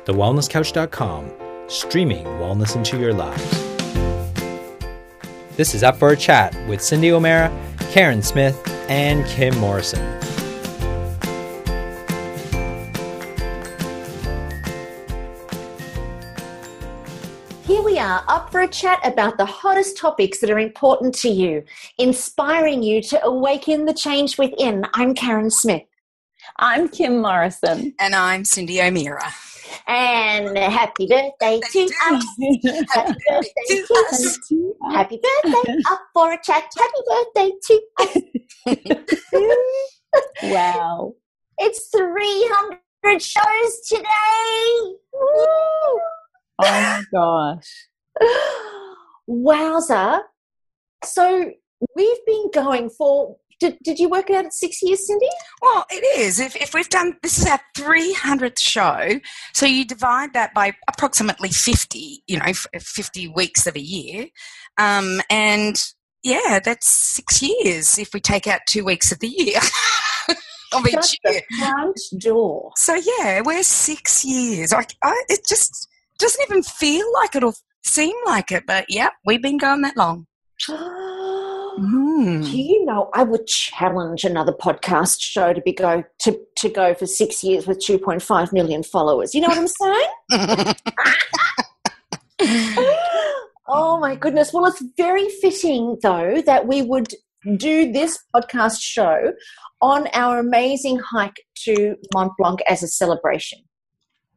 thewellnesscouch.com, streaming wellness into your lives. This is Up for a Chat with Cindy O'Meara, Karen Smith, and Kim Morrison. Here we are, up for a chat about the hottest topics that are important to you, inspiring you to awaken the change within. I'm Karen Smith. I'm Kim Morrison. And I'm Cindy O'Meara. And happy birthday to us. Happy birthday to us. Happy birthday, up for a chat. Happy birthday to us. Wow. It's 300 shows today. Woo! Oh my gosh. Wowza. So we've been going for, did you work it out at 6 years, Cindy? Well, it is. If we've done, this is our 300th show, so you divide that by approximately 50, 50 weeks of a year. And yeah, that's 6 years if we take out 2 weeks of the year. Of each year. The front door. So yeah, we're 6 years. It just doesn't even feel like it or seem like it, but yeah, we've been going that long. Do you know, I would challenge another podcast show to go for 6 years with 2.5 million followers. You know what I'm saying? Oh my goodness. Well, it's very fitting though that we would do this podcast show on our amazing hike to Mont Blanc as a celebration.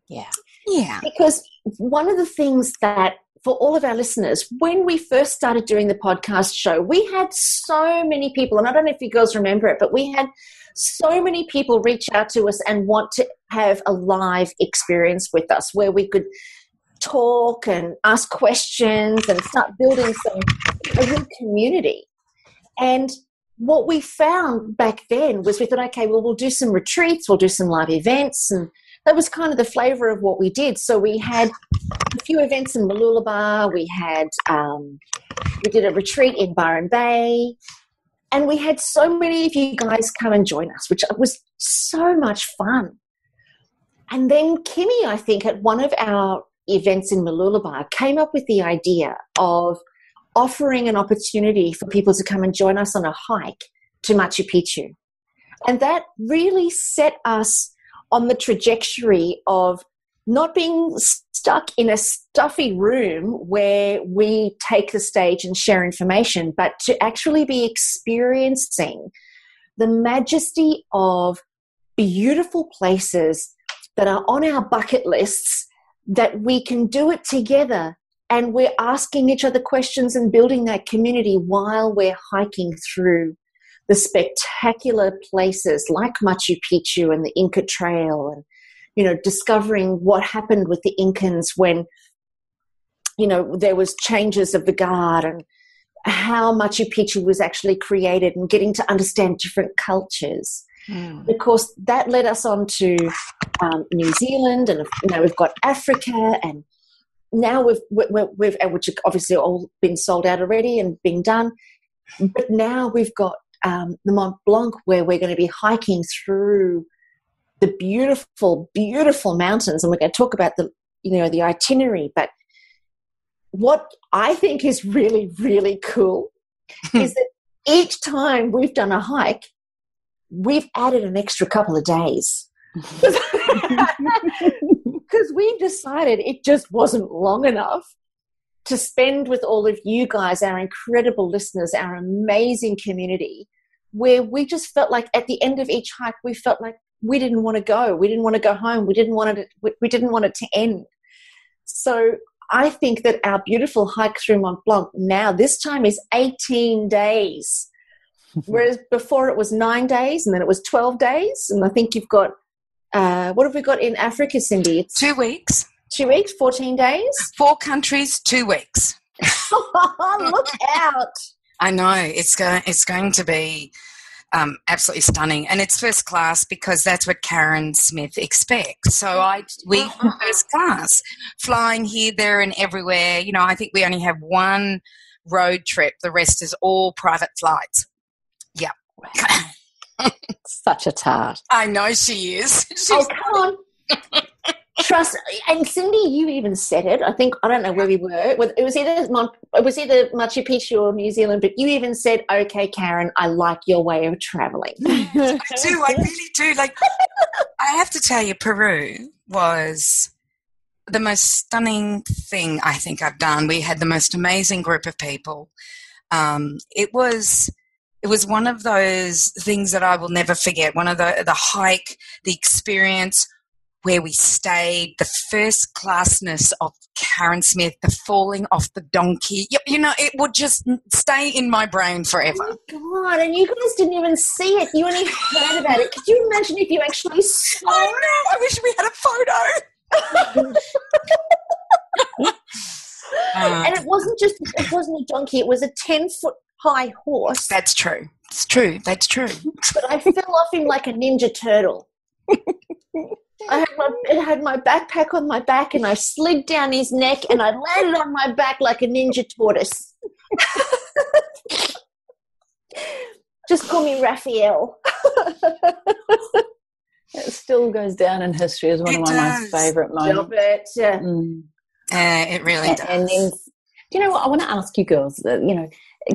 Yeah. Yeah. Because one of the things that, for all of our listeners, when we first started doing the podcast show, we had so many people, and I don't know if you girls remember it, but we had so many people reach out to us and want to have a live experience with us where we could talk and ask questions and start building a real community. And what we found back then was we thought, okay, well, we'll do some retreats, we'll do some live events, and that was kind of the flavour of what we did. So we had a few events in Mooloolaba. We did a retreat in Byron Bay. And we had so many of you guys come and join us, which was so much fun. And then Kimmy, I think, at one of our events in Mooloolaba came up with the idea of offering an opportunity for people to come and join us on a hike to Machu Picchu. And that really set us on the trajectory of not being stuck in a stuffy room where we take the stage and share information, but to actually be experiencing the majesty of beautiful places that are on our bucket lists, that we can do it together, and we're asking each other questions and building that community while we're hiking through the spectacular places like Machu Picchu and the Inca Trail, and, discovering what happened with the Incans when, there was changes of the guard, and how Machu Picchu was actually created, and getting to understand different cultures. Of course, that led us on to New Zealand, and we've got Africa, and now we've which have obviously all been sold out already and being done, but now we've got the Mont Blanc, where we're going to be hiking through the beautiful, beautiful mountains, and we're going to talk about the itinerary. But what I think is really, really cool is that each time we've done a hike, we've added an extra couple of days. Because we decided it just wasn't long enough to spend with all of you guys, our incredible listeners, our amazing community, where we just felt like at the end of each hike, we felt like we didn't want to go. We didn't want to go home. We didn't want it to end. So I think that our beautiful hike through Mont Blanc now, this time, is 18 days. Whereas before it was 9 days, and then it was 12 days. And I think you've got, what have we got in Africa, Cindy? It's 2 weeks. 2 weeks, 14 days? 4 countries, 2 weeks. Look out. I know. It's going to be absolutely stunning. And it's first class because that's what Karen Smith expects. So we first class, flying here, there and everywhere. I think we only have one road trip. The rest is all private flights. Yeah. Such a tart. I know she is. Oh, come on. trust. And Cindy, you even said it. I think, I don't know where we were. It was either Machu Picchu or New Zealand, but you even said, "Okay, Karen, I like your way of traveling." I do. I really do. Like, I have to tell you, Peru was the most stunning thing I think I've done. We had the most amazing group of people. It was one of those things that I will never forget. One of the hike, the experience where we stayed, the first classness of Karen Smith, the falling off the donkey. You know, it would just stay in my brain forever. Oh my God, and you guys didn't even see it. You only heard about it. Could you imagine if you actually saw I it? know. I wish we had a photo. And it wasn't a donkey, it was a 10-foot high horse. That's true. It's true. That's true. But I fell off him like a ninja turtle. It had my backpack on my back, and I slid down his neck, and I landed on my back like a ninja tortoise. Just call me Raphael. It still goes down in history as one of my most favourite moments. It really does. And then, do you know what? I want to ask you girls,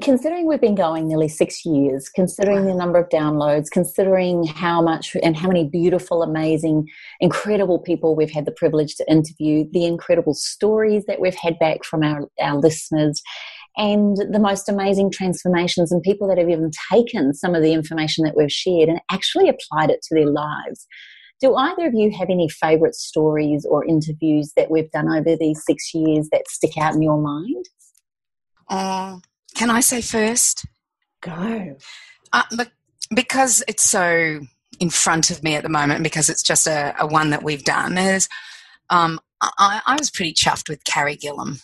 considering we've been going nearly 6 years, considering the number of downloads, considering how much and how many beautiful, amazing, incredible people we've had the privilege to interview, the incredible stories that we've had back from our listeners, and the most amazing transformations and people that have even taken some of the information that we've shared and actually applied it to their lives. Do either of you have any favourite stories or interviews that we've done over these 6 years that stick out in your mind? Can I say first? Go. Because it's so in front of me at the moment, because it's just a one that we've done, is I was pretty chuffed with Carrie Gillam.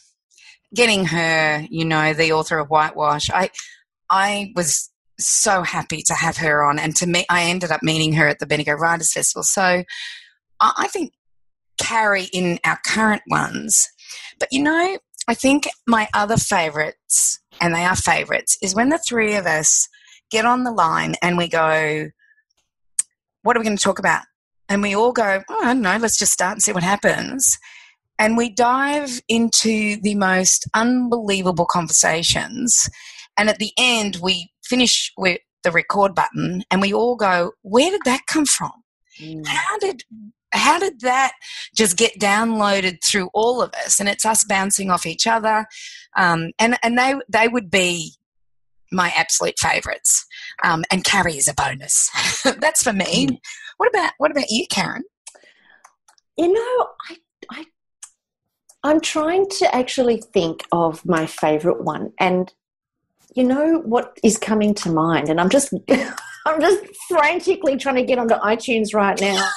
Getting her, the author of Whitewash, I was so happy to have her on, and I ended up meeting her at the Bendigo Writers Festival. So I think Carrie in our current ones, but I think my other favourites, and they are favourites, is when the three of us get on the line and we go, what are we going to talk about? And we all go, I don't know, let's just start and see what happens. And we dive into the most unbelievable conversations. And at the end, we finish with the record button and we all go, where did that come from? How did that just get downloaded through all of us? And it's us bouncing off each other. And they would be my absolute favourites. And Carrie is a bonus. That's for me. What about you, Karen? I'm trying to actually think of my favourite one, and you know what is coming to mind, and I'm just frantically trying to get onto iTunes right now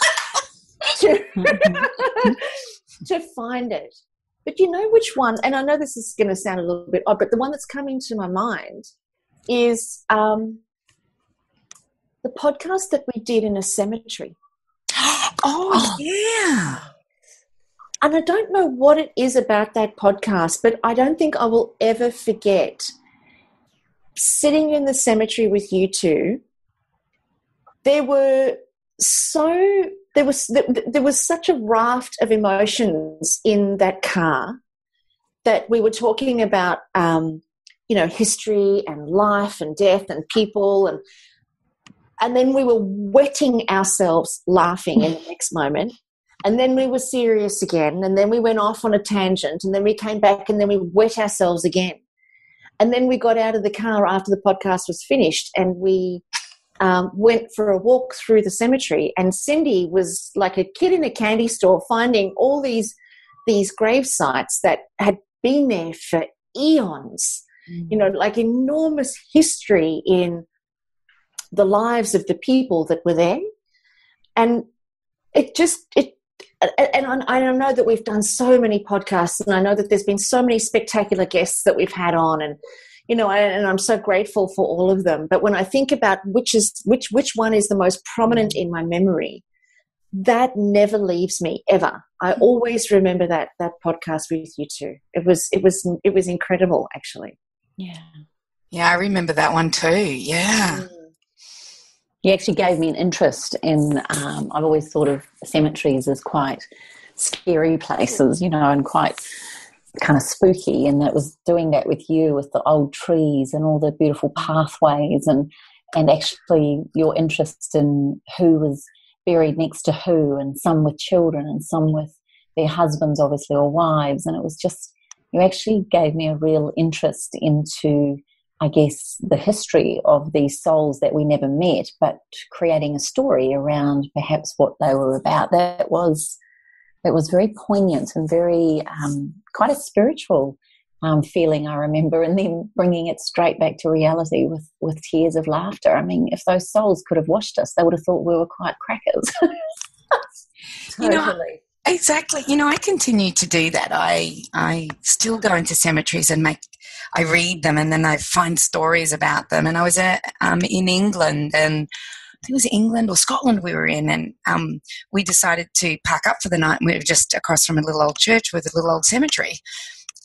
to find it. But you know which one, and I know this is going to sound a little bit odd, but the one that's coming to my mind is the podcast that we did in a cemetery. Oh, yeah. And I don't know what it is about that podcast, but I don't think I will ever forget sitting in the cemetery with you two. There was such a raft of emotions in that car that we were talking about, history and life and death and people, and then we were wetting ourselves laughing in the next moment. And then we were serious again, and then we went off on a tangent, and then we came back, and then we wet ourselves again. And then we got out of the car after the podcast was finished, and we went for a walk through the cemetery. And Cindy was like a kid in a candy store finding all these grave sites that had been there for eons, like enormous history in the lives of the people that were there. And and I know that we've done so many podcasts, and I know that there's been so many spectacular guests that we've had on, and and I'm so grateful for all of them. But when I think about which one is the most prominent in my memory, that never leaves me ever. I always remember that podcast with you two. It was incredible, actually. Yeah. Yeah, I remember that one too. Yeah. You actually gave me an interest in, I've always thought of cemeteries as quite scary places, and quite kind of spooky. And that was doing that with you, with the old trees and all the beautiful pathways, and actually your interest in who was buried next to who, and some with children and some with their husbands, obviously, or wives. And it was just, you actually gave me a real interest into, I guess, the history of these souls that we never met, but creating a story around perhaps what they were about. That was very poignant and very quite a spiritual feeling, I remember, and then bringing it straight back to reality with tears of laughter. I mean, if those souls could have watched us, they would have thought we were quite crackers. Totally. Exactly. I continue to do that. I still go into cemeteries and I read them, and then I find stories about them. And I was in England, and I think it was England or Scotland we were in, and we decided to pack up for the night. We were just across from a little old church with a little old cemetery.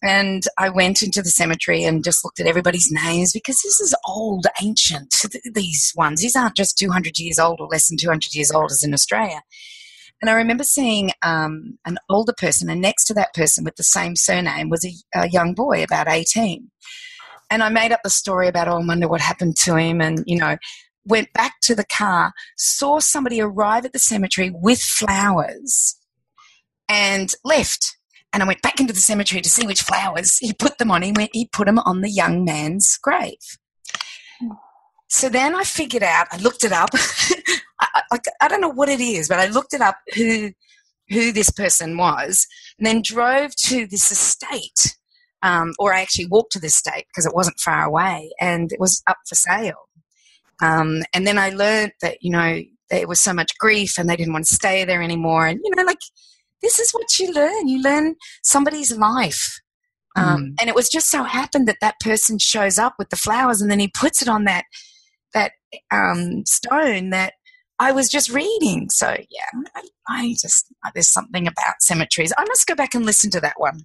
And I went into the cemetery and just looked at everybody's names, because this is old, ancient, these ones. These aren't just 200 years old or less than 200 years old as in Australia. And I remember seeing an older person, and next to that person with the same surname was a young boy, about 18. And I made up the story about, I wonder what happened to him, and, went back to the car, saw somebody arrive at the cemetery with flowers and left. And I went back into the cemetery to see which flowers he put them on. He put them on the young man's grave. So then I figured out, I looked it up. I don't know what it is, but I looked it up who this person was, and then drove to this estate, or I actually walked to this estate because it wasn't far away, and it was up for sale. And then I learned that, there was so much grief and they didn't want to stay there anymore. And, this is what you learn. You learn somebody's life. And it was just so happened that person shows up with the flowers, and then he puts it on that stone that I was just reading. So, yeah, there's something about cemeteries. I must go back and listen to that one.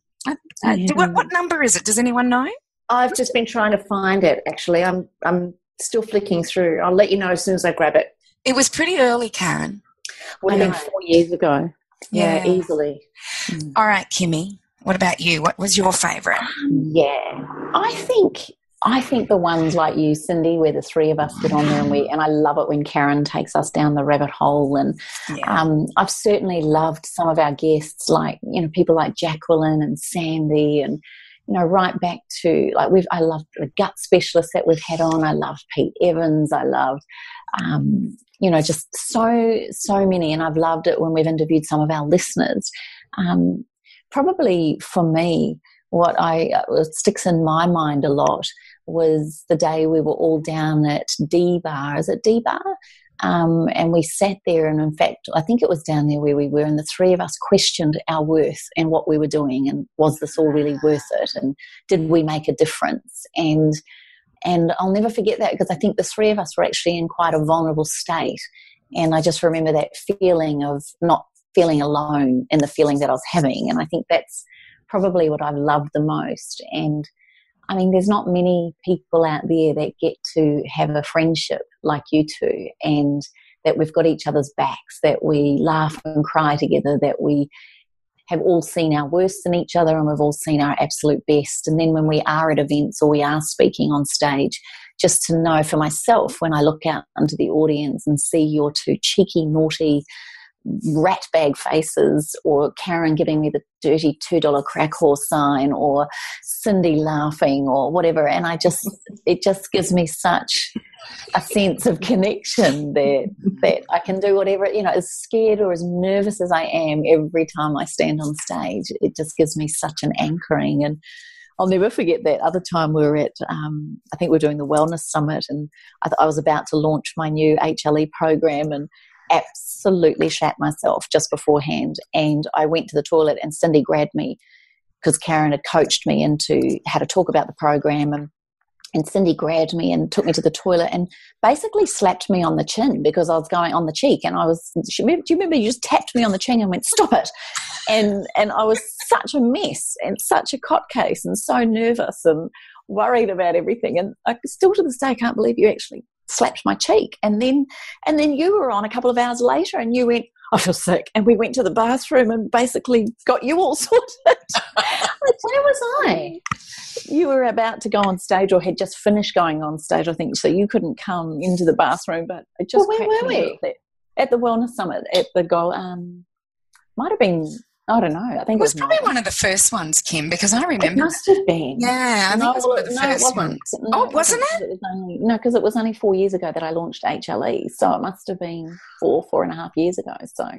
What number is it? Does anyone know? I've just been trying to find it, actually. I'm still flicking through. I'll let you know as soon as I grab it. It was pretty early, Karen. I think 4 years ago. Yeah, easily. All right, Kimmy, what about you? What was your favourite? I think the ones like you, Cindy, where the three of us get on there, and I love it when Karen takes us down the rabbit hole. And I've certainly loved some of our guests, like, people like Jacqueline and Sandy, and, right back to, I loved the gut specialists that we've had on. I loved Pete Evans. I loved, just so many. And I've loved it when we've interviewed some of our listeners. Probably for me, what sticks in my mind a lot was the day we were all down at D-Bar. Is it D-Bar? And we sat there, and in fact, I think it was down there where we were, and the three of us questioned our worth and what we were doing, and was this all really worth it, and did we make a difference? And I'll never forget that, because I think the three of us were actually in quite a vulnerable state, and I just remember that feeling of not feeling alone in the feeling that I was having, and I think that's probably what I've loved the most. And I mean, there's not many people out there that get to have a friendship like you two, and that we've got each other's backs, that we laugh and cry together, that we have all seen our worst in each other, and we've all seen our absolute best. And then when we are at events or we are speaking on stage, just to know for myself, when I look out into the audience and see your two cheeky, naughty, rat bag faces, or Karen giving me the dirty $2 crack horse sign, or Cindy laughing, or whatever, and it just gives me such a sense of connection that I can do whatever, as scared or as nervous as I am every time I stand on stage. It just gives me such an anchoring. And I'll never forget that other time we were at, I think we were doing the Wellness Summit, and I was about to launch my new HLE program, and absolutely shat myself just beforehand. And I went to the toilet, and Cindy grabbed me, because Karen had coached me into how to talk about the program, and Cindy grabbed me and took me to the toilet and basically slapped me on the chin, because I was going on the cheek, and do you remember you just tapped me on the chin and went, stop it. And I was such a mess and such a cot case and so nervous and worried about everything. And I still to this day can't believe you actually slapped my cheek. And then you were on a couple of hours later, and you went, I feel sick. And we went to the bathroom and basically got you all sorted. Where was I? You were about to go on stage or had just finished going on stage, I think, so you couldn't come into the bathroom. But it just where were we? At the Wellness Summit at the goal. Might have been, I don't know. I think it was probably one of the first ones, Kim, because I remember. It must have been. Yeah, I think it was one of the first ones. No, wasn't it? No, because it was only 4 years ago that I launched HLE, so it must have been 4.5 years ago. So,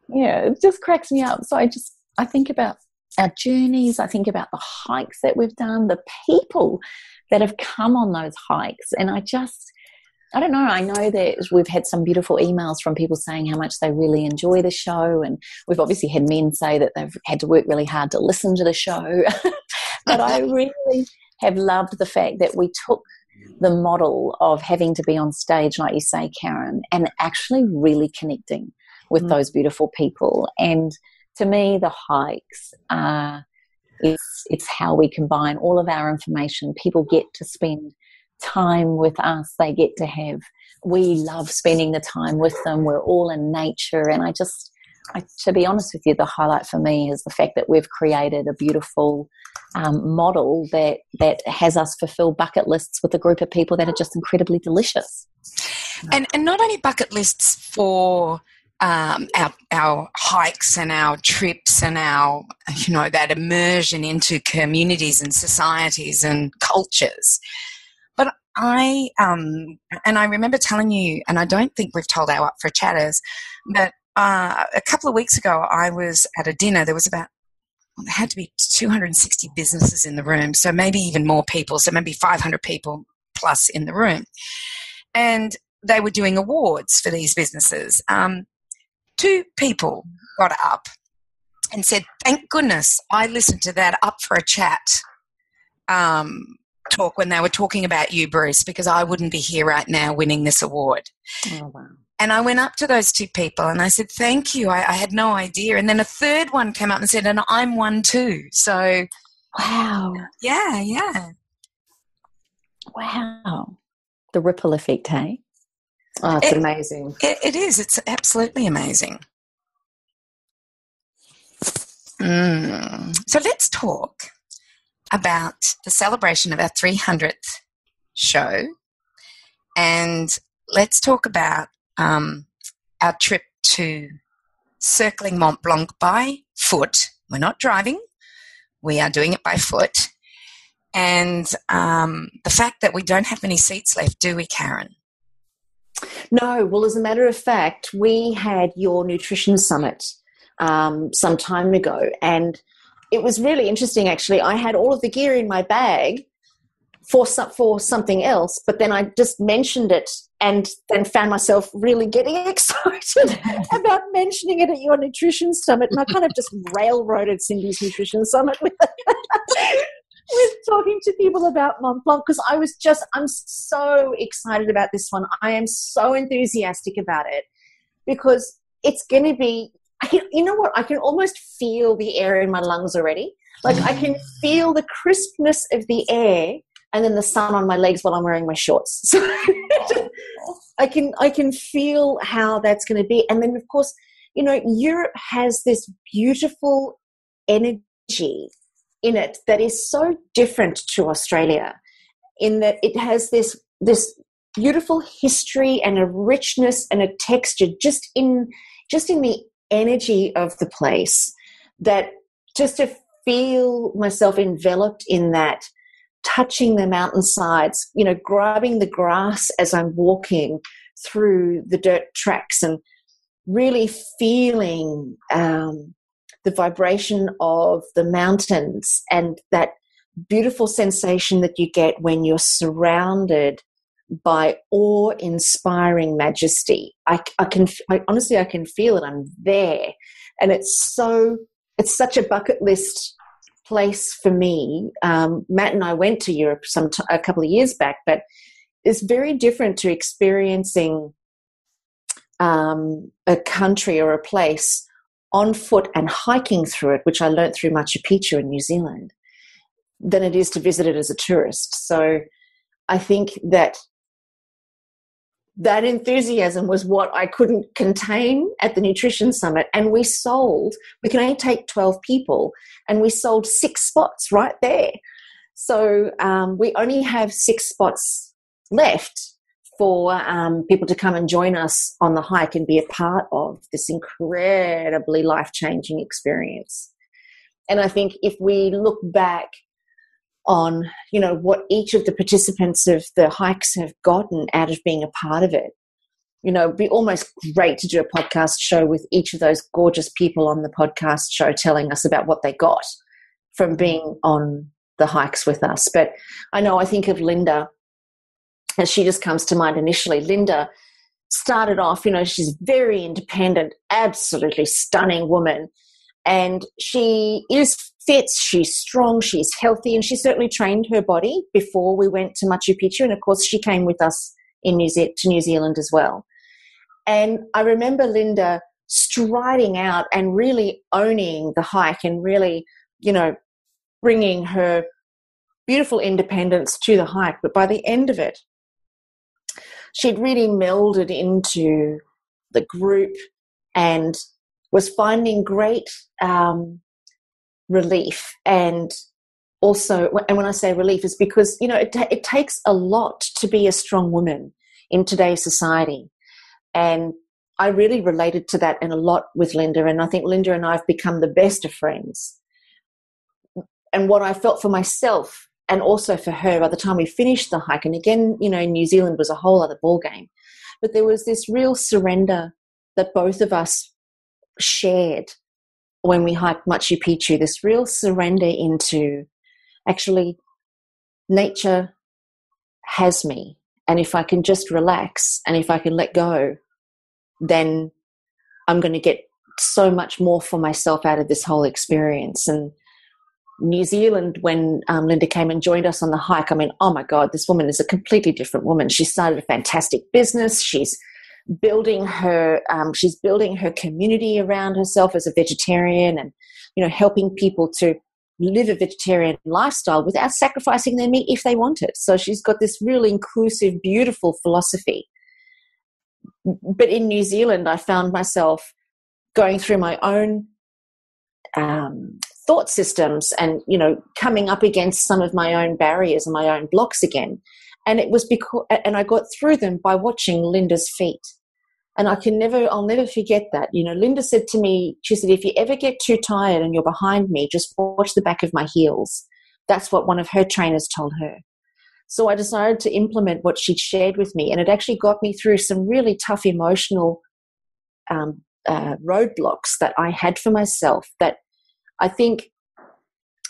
yeah, it just cracks me up. So I think about our journeys, I think about the hikes that we've done, the people that have come on those hikes, and I don't know. I know that we've had some beautiful emails from people saying how much they really enjoy the show, and we've obviously had men say that they've had to work really hard to listen to the show. But I really have loved the fact that we took the model of having to be on stage, like you say, Karen, and actually really connecting with those beautiful people. And to me, the hikes it's how we combine all of our information. People get to spend time with us. We love spending the time with them. We're all in nature. And to be honest with you, the highlight for me is the fact that we've created a beautiful model that has us fulfill bucket lists with a group of people that are just incredibly delicious. And not only bucket lists for our hikes and our trips and our, that immersion into communities and societies and cultures. But I remember telling you, and I don't think we've told our Up for Chatters, but a couple of weeks ago I was at a dinner. There had to be 260 businesses in the room, so maybe even more people, so maybe 500 people plus in the room. And they were doing awards for these businesses. 2 people got up and said, "Thank goodness I listened to that Up for a Chat talk when they were talking about you, Bruce, because I wouldn't be here right now winning this award." Oh, wow. And I went up to those 2 people and I said, "Thank you. I had no idea." And then a third one came up and said, "And I'm one too." So, wow. Yeah. Wow. The ripple effect, hey? Oh, it's amazing. It is. It's absolutely amazing. So let's talk about the celebration of our 300th show, and let's talk about our trip to circling Mont Blanc by foot. We're not driving. We are doing it by foot. And the fact that we don't have many seats left, do we, Karen? No, well, as a matter of fact, we had your nutrition summit some time ago, and it was really interesting, actually. I had all of the gear in my bag for something else, but then I just mentioned it and then found myself really getting excited about mentioning it at your nutrition summit, and I kind of just railroaded Cindy's nutrition summit with talking to people about Mont Blanc, because I'm so excited about this one. I am so enthusiastic about it because it's going to be, you know what, I can almost feel the air in my lungs already. Like I can feel the crispness of the air and then the sun on my legs while I'm wearing my shorts. So I can feel how that's going to be. And then, of course, Europe has this beautiful energy in it that is so different to Australia, in that it has this beautiful history and a richness and a texture just in the energy of the place, that just to feel myself enveloped in that, touching the mountainsides, grabbing the grass as I'm walking through the dirt tracks and really feeling the vibration of the mountains and that beautiful sensation that you get when you're surrounded by awe-inspiring majesty. I honestly can feel it. I'm there, and it's such a bucket list place for me. Matt and I went to Europe a couple of years back, but it's very different to experiencing a country or a place on foot and hiking through it, which I learnt through Machu Picchu in New Zealand, than it is to visit it as a tourist. So I think that that enthusiasm was what I couldn't contain at the Nutrition Summit. And we can only take 12 people, and we sold 6 spots right there. So we only have 6 spots left for people to come and join us on the hike and be a part of this incredibly life-changing experience. And I think if we look back on, what each of the participants of the hikes have gotten out of being a part of it, it'd be almost great to do a podcast show with each of those gorgeous people on the podcast show telling us about what they got from being on the hikes with us. But I think of Linda, as she just comes to mind initially. Linda started off, she's very independent, absolutely stunning woman. And she is fit, she's strong, she's healthy, and she certainly trained her body before we went to Machu Picchu. And, of course, she came with us to New Zealand as well. And I remember Linda striding out and really owning the hike and really, bringing her beautiful independence to the hike. But by the end of it, she'd really melded into the group and was finding great relief. And also, and when I say relief, is because, it takes a lot to be a strong woman in today's society. And I really related to that and a lot with Linda. And I think Linda and I have become the best of friends. And what I felt for myself and also for her by the time we finished the hike, and again, New Zealand was a whole other ballgame, but there was this real surrender that both of us shared when we hiked Machu Picchu, this real surrender into actually nature has me. And if I can just relax and if I can let go, then I'm going to get so much more for myself out of this whole experience. And New Zealand, when Linda came and joined us on the hike, oh my God, this woman is a completely different woman. She started a fantastic business. She's building her community around herself as a vegetarian, and helping people to live a vegetarian lifestyle without sacrificing their meat if they want it. So she's got this really inclusive, beautiful philosophy. But in New Zealand, I found myself going through my own thought systems and, coming up against some of my own barriers and my own blocks again. And it was and I got through them by watching Linda's feet. And I'll never forget that. Linda said to me, she said, if you ever get too tired and you're behind me, just watch the back of my heels. That's what one of her trainers told her. So I decided to implement what she'd shared with me. And it actually got me through some really tough emotional roadblocks that I had for myself, that I think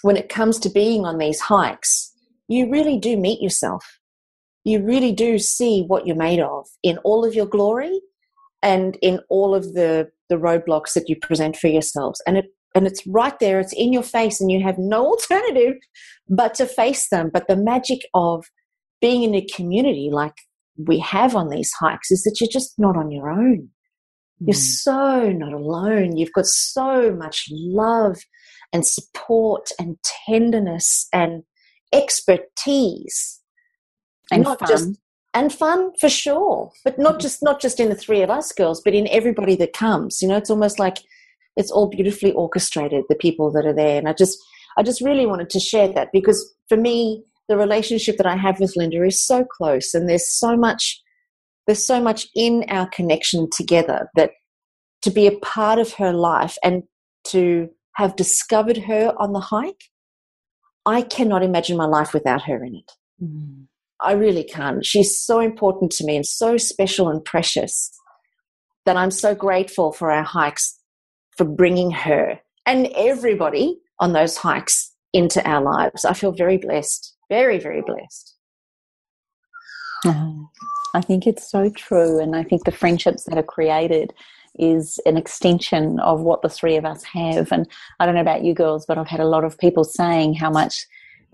when it comes to being on these hikes, you really do meet yourself. You really do see what you're made of in all of your glory and in all of the roadblocks that you present for yourselves. And it's right there, it's in your face, and you have no alternative but to face them. But the magic of being in a community like we have on these hikes is that you're just not on your own. You're so not alone. You've got so much love and support and tenderness and expertise. And fun. And fun, for sure. But not just in the 3 of us girls, but in everybody that comes. It's almost like it's all beautifully orchestrated, the people that are there. And I just really wanted to share that, because for me, the relationship that I have with Linda is so close, and there's so much in our connection together, that to be a part of her life and to have discovered her on the hike, I cannot imagine my life without her in it. I really can't. She's so important to me and so special and precious that I'm so grateful for our hikes, for bringing her and everybody on those hikes into our lives. I feel very blessed, very, very blessed. I think it's so true. And I think the friendships that are created is an extension of what the 3 of us have. And I don't know about you girls, but I've had a lot of people saying how much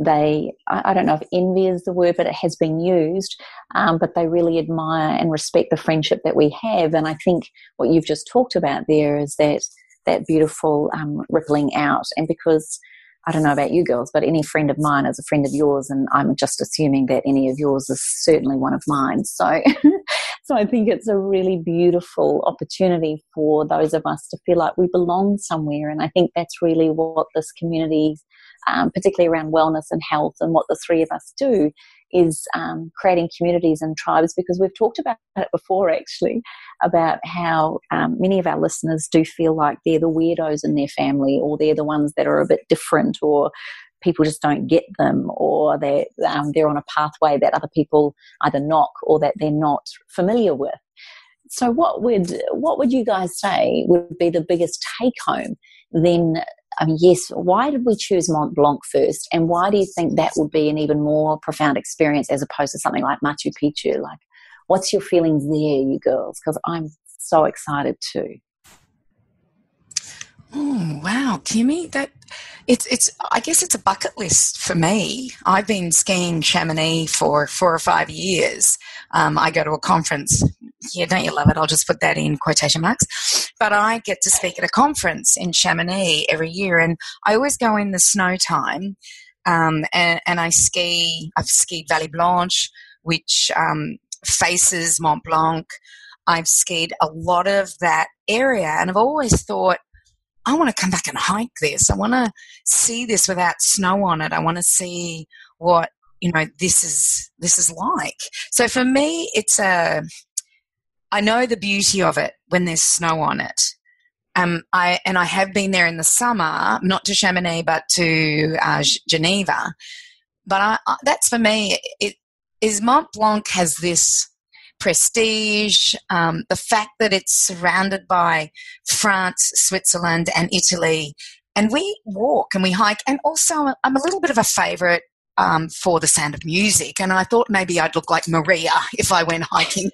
I don't know if envy is the word, but it has been used, but they really admire and respect the friendship that we have. And I think what you've just talked about there is that beautiful rippling out. And because I don't know about you girls, but any friend of mine is a friend of yours, and I'm just assuming that any of yours is certainly one of mine. So So I think it's a really beautiful opportunity for those of us to feel like we belong somewhere. And I think that's really what this community, particularly around wellness and health, and what the three of us do, is creating communities and tribes, because we've talked about it before, actually, about how many of our listeners do feel like they're the weirdos in their family, or they're the ones that are a bit different, or people just don't get them, or they're on a pathway that other people either knock or that they're not familiar with. So what would you guys say would be the biggest take home then? I mean, yes, why did we choose Mont Blanc first? And why do you think that would be an even more profound experience as opposed to something like Machu Picchu? Like, what's your feelings there, you girls? Because I'm so excited too. Oh, wow, Kimmy, it's I guess it's a bucket list for me. I've been skiing Chamonix for 4 or 5 years. I go to a conference. Yeah, don't you love it? I'll just put that in quotation marks. But I get to speak at a conference in Chamonix every year, and I always go in the snow time. And I've skied Vallée Blanche, which faces Mont Blanc. I've skied a lot of that area, and I've always thought, I want to come back and hike this. I want to see this without snow on it. I want to see what, this is like. So for me, I know the beauty of it when there's snow on it. I have been there in the summer, not to Chamonix, but to Geneva. But that's for me. Mont Blanc has this prestige, the fact that it's surrounded by France, Switzerland, and Italy, and we walk and we hike. And also, I'm a little bit of a favourite for the sound of music, and I thought maybe I'd look like Maria if I went hiking.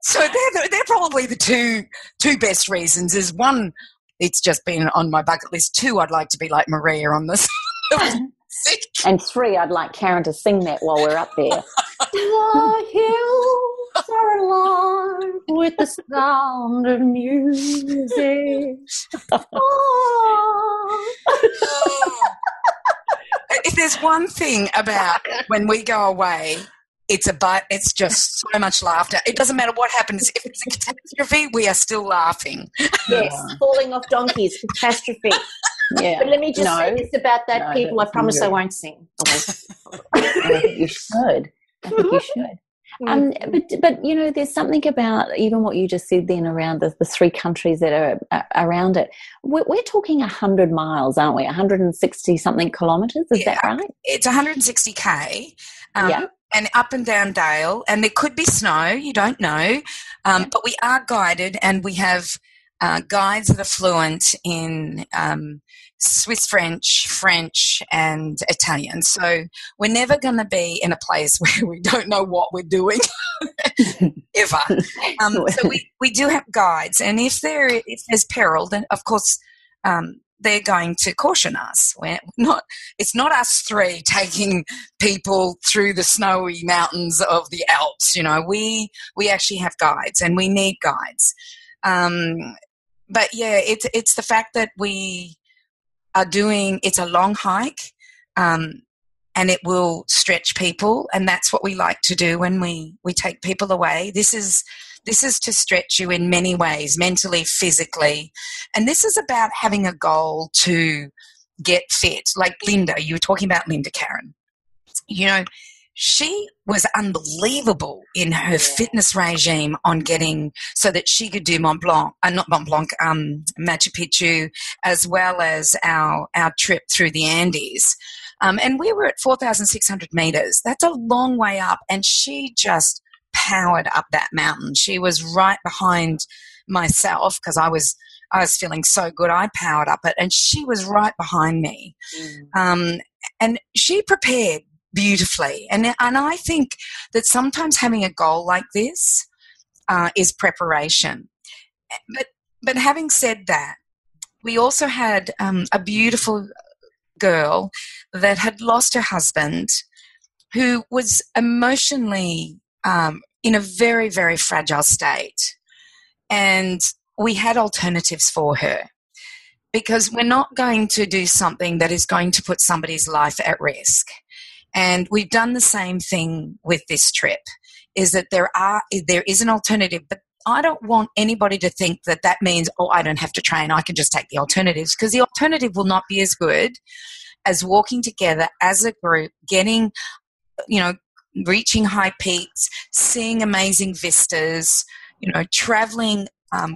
So they're probably the two best reasons. Is one, it's just been on my bucket list. 2, I'd like to be like Maria on this. And 3, I'd like Karen to sing that while we're up there. The hills are alive with the sound of music. Oh. If there's one thing about when we go away, it's just so much laughter. It doesn't matter what happens. If it's a catastrophe, we are still laughing. Yes, falling off donkeys, catastrophe. Yeah. But let me just say this about that, people. I promise I won't sing. I think you should. But there's something about even what you just said then around the 3 countries that are around it. We're talking 100 miles, aren't we? 160 something kilometres. Is that right? It's 160k. And up and down Dale, and there could be snow. You don't know, but we are guided, and we have guides that are fluent in Swiss French, and Italian. So we're never going to be in a place where we don't know what we're doing ever. So we do have guides, and if there's peril, then of course they're going to caution us. It's not us 3 taking people through the snowy mountains of the Alps. We actually have guides, and we need guides. But yeah, it's the fact that we are doing, it's a long hike, and it will stretch people, and that's what we like to do when we take people away. This is to stretch you in many ways, mentally, physically, and this is about having a goal to get fit. Like Linda, you were talking about Linda, Karen. She was unbelievable in her fitness regime on getting so that she could do Machu Picchu, as well as our trip through the Andes. And we were at 4,600 meters. That's a long way up, and she just powered up that mountain. She was right behind myself because I was feeling so good. I powered up it, and she was right behind me. And she prepared beautifully. And I think that sometimes having a goal like this is preparation. But having said that, we also had a beautiful girl that had lost her husband, who was emotionally in a very, very fragile state. And we had alternatives for her, because we're not going to do something that is going to put somebody's life at risk. And we've done the same thing with this trip. is that there is an alternative, but I don't want anybody to think that that means, oh, I don't have to train, I can just take the alternatives, because the alternative will not be as good as walking together as a group, getting, reaching high peaks, seeing amazing vistas, traveling,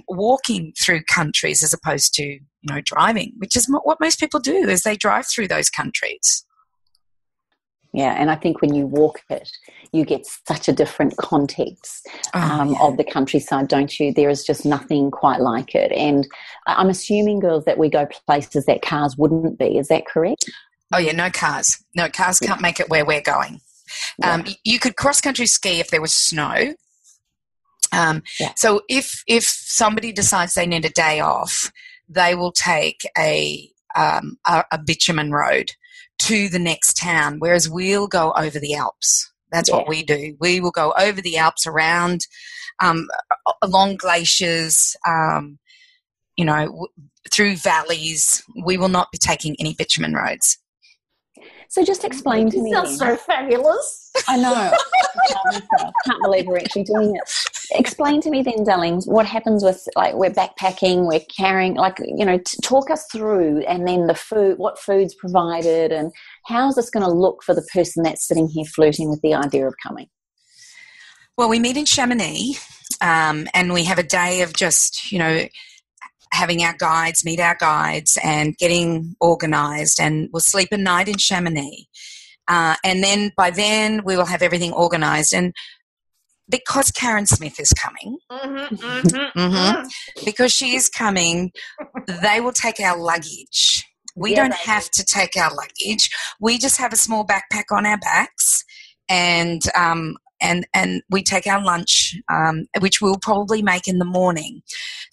walking through countries as opposed to, driving, which is what most people do, is they drive through those countries. Yeah, and I think when you walk it, you get such a different context of the countryside, don't you? There is just nothing quite like it. And I'm assuming, girls, that we go places that cars wouldn't be. Is that correct? Oh, yeah, no cars. No, cars can't make it where we're going. You could cross-country ski if there was snow. So if somebody decides they need a day off, they will take a bitumen road to the next town, whereas we'll go over the Alps. That's what we do. We will go over the Alps, around, along glaciers, through valleys. We will not be taking any bitumen roads. So just explain to me. Sounds so fabulous. I know. I can't believe we're actually doing it. Explain to me then, darlings, what happens with, like, we're backpacking, we're carrying, talk us through, and then the food, what food's provided, and how's this going to look for the person that's sitting here flirting with the idea of coming? Well, we meet in Chamonix, and we have a day of just, having our guides, meet our guides, and getting organised, and we'll sleep a night in Chamonix. And then by then we will have everything organised. And because Karen Smith is coming, because she is coming, they will take our luggage. We don't have to take our luggage. We just have a small backpack on our backs, and we take our lunch, which we'll probably make in the morning.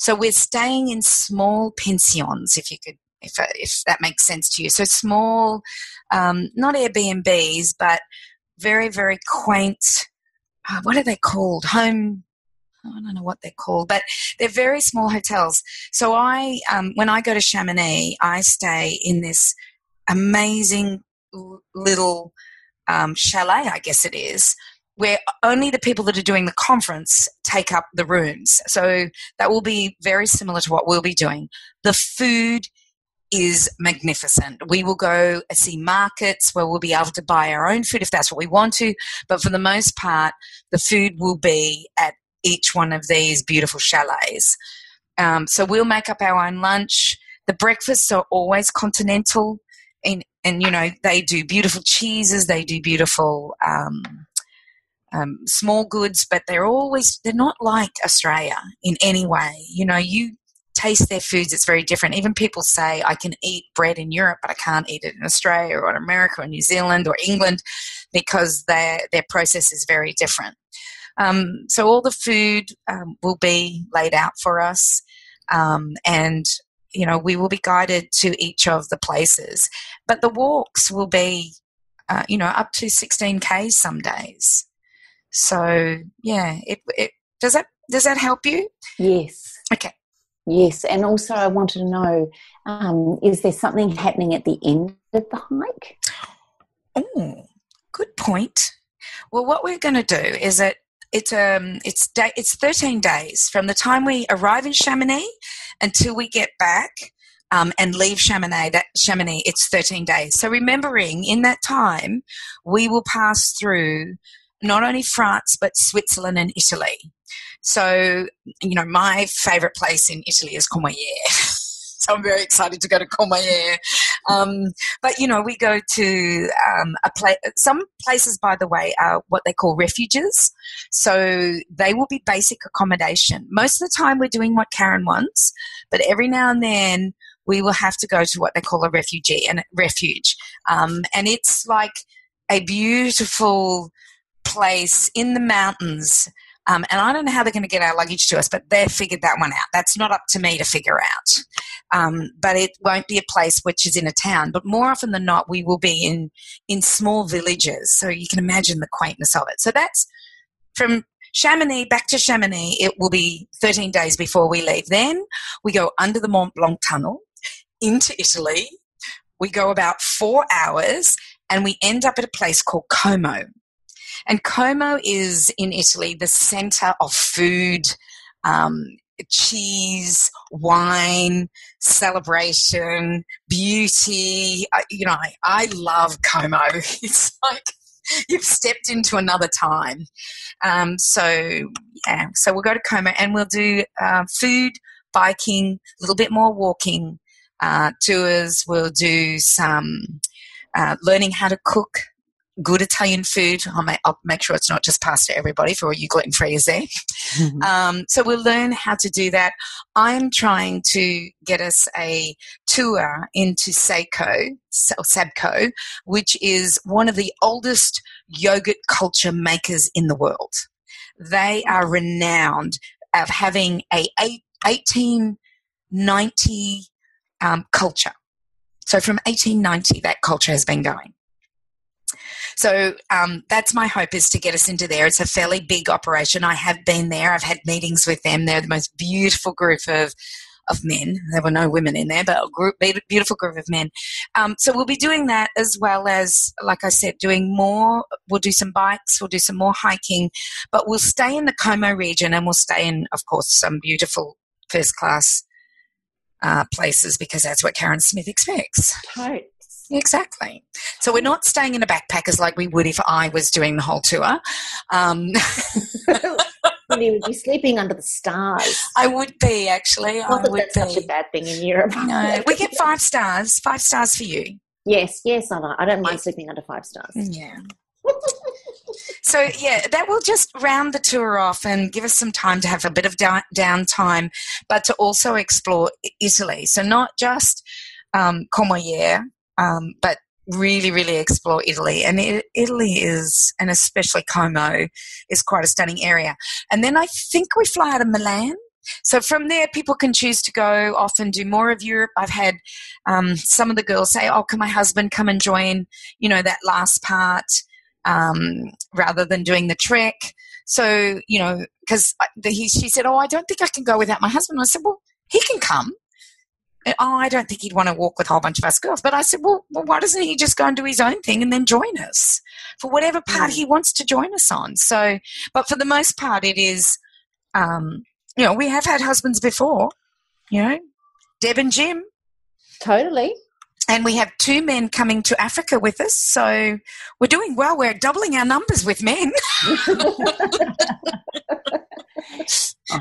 So we're staying in small pensions, if that makes sense to you. So small, not Airbnbs, but very, very quaint. What are they called? I don't know what they're called, but they're very small hotels. So when I go to Chamonix, I stay in this amazing little chalet, I guess it is, where only the people that are doing the conference take up the rooms. So that will be very similar to what we'll be doing. The food is magnificent. We will go see markets where we'll be able to buy our own food if that's what we want to, but for the most part, the food will be at each one of these beautiful chalets. So we'll make up our own lunch. The breakfasts are always continental, and they do beautiful cheeses, they do beautiful small goods, but they're not like Australia in any way. You taste their foods, it's very different. Even people say, I can eat bread in Europe, but I can't eat it in Australia or in America or New Zealand or England, because their process is very different. So all the food will be laid out for us, and we will be guided to each of the places. But the walks will be, up to 16Ks some days. So yeah, does that help you? Yes. Okay. Yes, and also I wanted to know, is there something happening at the end of the hike? Oh, good point. Well, what we're going to do is that it's 13 days from the time we arrive in Chamonix until we get back and leave Chamonix. It's 13 days. So remembering, in that time, we will pass through not only France but Switzerland and Italy. So, my favourite place in Italy is Courmayeur. So I'm very excited to go to Courmayeur. But, we go to some places, by the way, are what they call refuges. So they will be basic accommodation. Most of the time we're doing what Karen wants, but every now and then we will have to go to what they call a refuge. And it's like a beautiful place in the mountains, and I don't know how they're going to get our luggage to us, but they've figured that one out. That's not up to me to figure out. But it won't be a place which is in a town, but more often than not we will be in small villages, so you can imagine the quaintness of it. So that's from Chamonix back to Chamonix. It will be 13 days before we leave. Then we go under the Mont Blanc tunnel into Italy. We go about 4 hours and we end up at a place called Como. And Como is in Italy the center of food, cheese, wine, celebration, beauty. I love Como. It's like you've stepped into another time. So we'll go to Como and we'll do food, biking, a little bit more walking, tours. We'll do some learning how to cook good Italian food. I'll make sure it's not just pasta, everybody, for all you gluten-freeers there. Mm-hmm. So we'll learn how to do that. I'm trying to get us a tour into Sabco, which is one of the oldest yogurt culture makers in the world. They are renowned of having a 1890 culture. So from 1890, that culture has been going. So that's my hope, is to get us into there. It's a fairly big operation. I have been there. I've had meetings with them. They're the most beautiful group of men. There were no women in there, but a beautiful group of men. So we'll be doing that, as well as, like I said, doing more. We'll do some bikes. We'll do some more hiking. But we'll stay in the Como region, and we'll stay in, of course, some beautiful first-class places, because that's what Karen Smith expects. Right. Exactly. So we're not staying in a backpackers like we would if I was doing the whole tour. You would be sleeping under the stars. I would be, actually. Not that that's such a bad thing in Europe. No, we get 5 stars. 5 stars for you. Yes, I don't mind sleeping under 5 stars. Yeah. So, that will just round the tour off and give us some time to have a bit of downtime, but to also explore Italy. So not just Courmayeur, but really, really explore Italy. And Italy is, and especially Como, is quite a stunning area. And then I think we fly out of Milan. So from there, people can choose to go off and do more of Europe. I've had some of the girls say, can my husband come and join, that last part, rather than doing the trek. So, because she said, I don't think I can go without my husband. I said, well, he can come. I don't think he'd want to walk with a whole bunch of us girls. But I said, well, why doesn't he just go and do his own thing and then join us for whatever part he wants to join us on? So, but for the most part, it is, we have had husbands before, Deb and Jim. Totally. And we have 2 men coming to Africa with us. So we're doing well. We're doubling our numbers with men.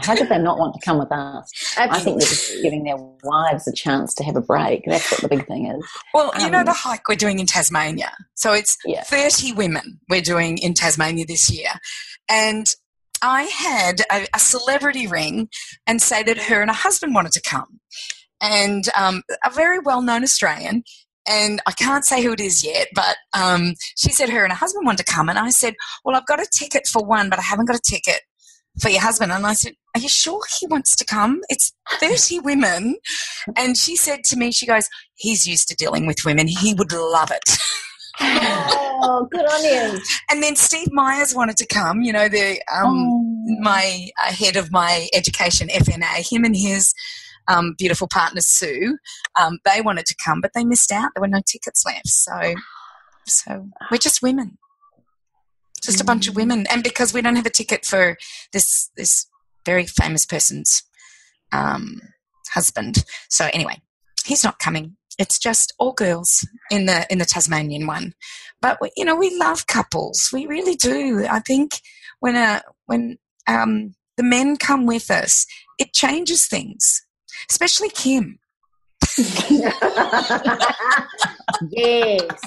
How could they not want to come with us? I think they're just giving their wives a chance to have a break. That's what the big thing is. Well, the hike we're doing in Tasmania. So it's 30 women we're doing in Tasmania this year. And I had a celebrity ring and say that her and her husband wanted to come. And a very well-known Australian, and I can't say who it is yet, but she said her and her husband wanted to come. And I said, well, I've got a ticket for one, but I haven't got a ticket for your husband. And I said, are you sure he wants to come? It's 30 women. And she said to me, she goes, he's used to dealing with women. He would love it. Oh, good on him. And then Steve Myers wanted to come, my head of my education, FNA, him and his beautiful partner, Sue, they wanted to come, but they missed out. There were no tickets left. So we're just women. Just a bunch of women. And because we don't have a ticket for this very famous person's husband. So anyway, he's not coming. It's just all girls in the Tasmanian one. But we love couples. We really do. I think when the men come with us, it changes things. Especially Kim. Yes.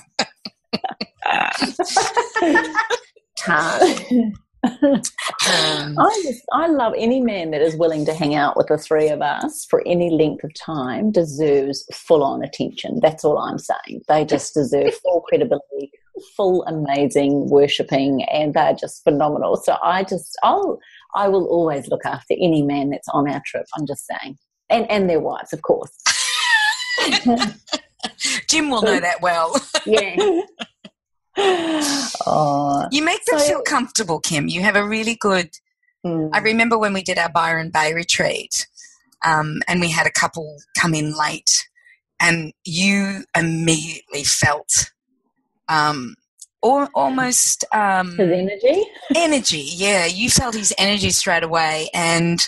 I love any man that is willing to hang out with the 3 of us for any length of time deserves full-on attention. That's all I'm saying. They just deserve full credibility, full amazing worshipping, and they're just phenomenal. So I will always look after any man that's on our trip. I'm just saying. And their wives, of course. Jim will know that well. Yeah. You make them feel comfortable, Kim. You have a really good... I remember when we did our Byron Bay retreat, and we had a couple come in late, and you immediately felt almost his energy. Energy, yeah. You felt his energy straight away, and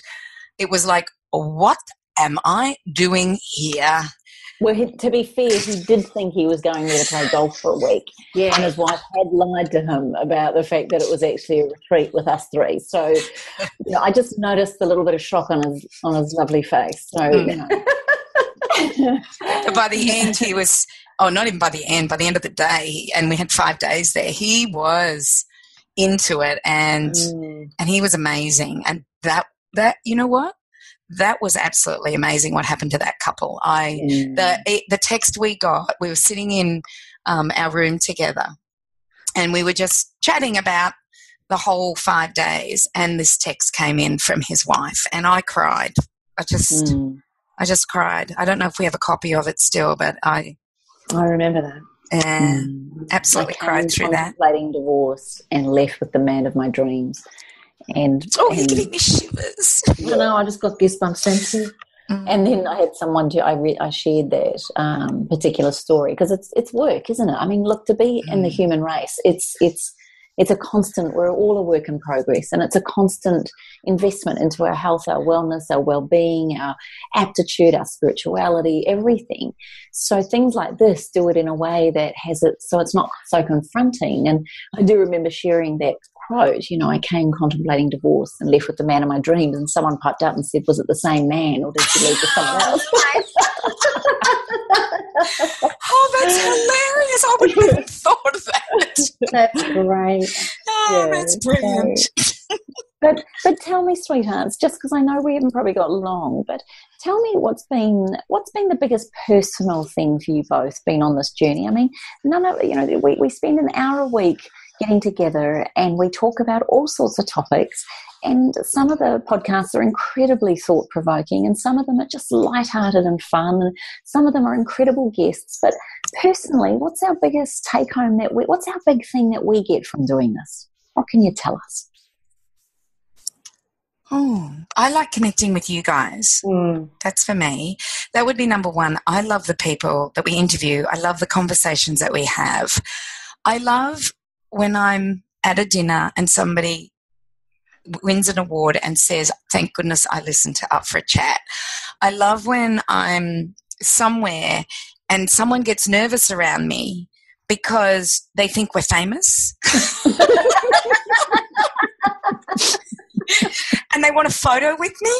it was like, what am I doing here? Well, to be fair, he did think he was going there to play golf for a week. Yeah. And his wife had lied to him about the fact that it was actually a retreat with us three. So, I just noticed a little bit of shock on his lovely face. So, But by the end, he was, not even by the end of the day, and we had 5 days there, he was into it, and he was amazing. And that you know what? That was absolutely amazing what happened to that couple. The text we got, we were sitting in our room together, and we were just chatting about the whole 5 days, and this text came in from his wife, and I cried. I just cried. I don't know if we have a copy of it still, but I remember that. Absolutely cried through that. Contemplating divorce and left with the man of my dreams. You're giving me shivers. I know, I just got goosebumps then too. And then I had someone I shared that particular story because it's work, isn't it? I mean, look, to be in the human race, it's a constant. We're all a work in progress, and it's a constant investment into our health, our wellness, our well-being, our aptitude, our spirituality, everything. So things like this do it in a way that has it so it's not so confronting. And I do remember sharing that quote, I came contemplating divorce and left with the man of my dreams, and someone piped up and said, was it the same man or did she leave with someone else? Oh, that's hilarious. I wouldn't have even thought of that. That's great. Oh, that's brilliant. But tell me, sweethearts, just because I know we haven't probably got long, but tell me what's been the biggest personal thing for you both being on this journey? I mean, we spend an hour a week getting together and we talk about all sorts of topics, and some of the podcasts are incredibly thought-provoking and some of them are just lighthearted and fun, and some of them are incredible guests. But personally, what's our biggest take-home what's our big thing that we get from doing this? What can you tell us? Oh, I like connecting with you guys. That's for me. That would be number one. I love the people that we interview. I love the conversations that we have. I love when I'm at a dinner and somebody wins an award and says, thank goodness I listened to Up for a Chat. I love when I'm somewhere and someone gets nervous around me because they think we're famous. And they want a photo with me,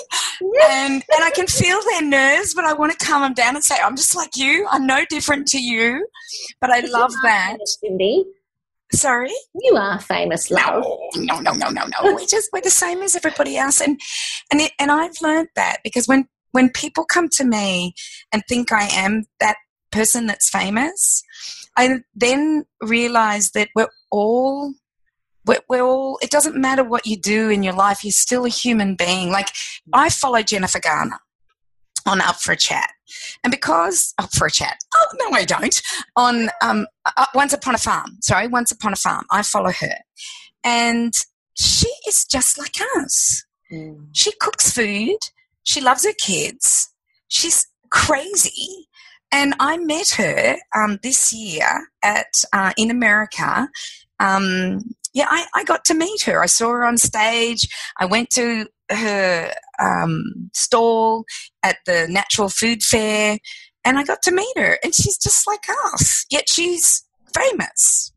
and I can feel their nerves, but I want to calm them down and say, I'm just like you. I'm no different to you, but I love that. Cindy. Sorry? You are famous, love. No. We're the same as everybody else. And I've learned that because when people come to me and think I am that person that's famous, I then realize that we're all, it doesn't matter what you do in your life, you're still a human being. Like, I follow Jennifer Garner on Up for a Chat. And because, Up for a Chat, no I don't, on Once Upon a Farm, I follow her. And she is just like us. She cooks food, she loves her kids, she's crazy. And I met her this year in America. I got to meet her. I saw her on stage. I went to her stall at the Natural Food Fair, and I got to meet her. And she's just like us, yet she's famous.